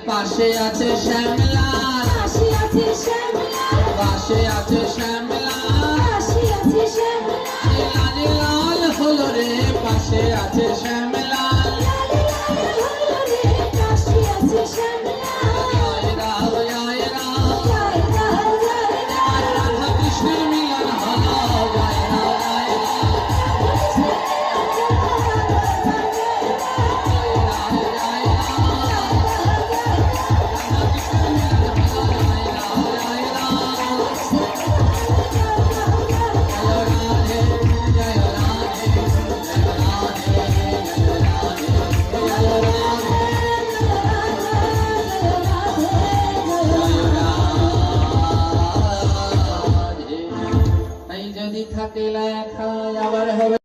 পাশে আছে শ্যামলাল, পাশে আছে শ্যামলাল, পাশে আছে শ্যামলাল, পাশে আছে শ্যামলাল, লাল লাল হলো রে পাশে আছে শ্যামলাল। লাল লাল হলো রে পাশে আছে শ্যামলাল। জয় রাম জয় রাম, জয় রাম জয় রাম, রাধা কৃষ্ণের মিলন হলো। জয় রাম জয় রাম, যদি থাকে লেখা আবার হবে।